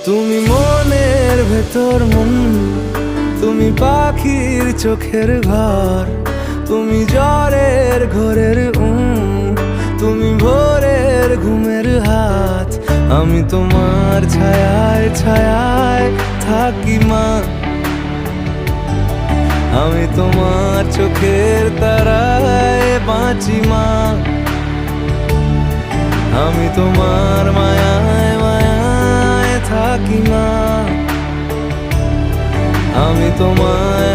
তুমি মনের ভেতর মন, তুমি পাখির চোখের ঘর, তুমি জ্বরের ঘোরের তুমি ভোরের ঘুমের হাত। আমি তোমার ছায়ায় ছায়ায় থাকি মা, আমি তোমার চোখের তারায় বাঁচি মা, আমি তোমার মায়ায় মায়ায় থাকি মা, আমি তোমায়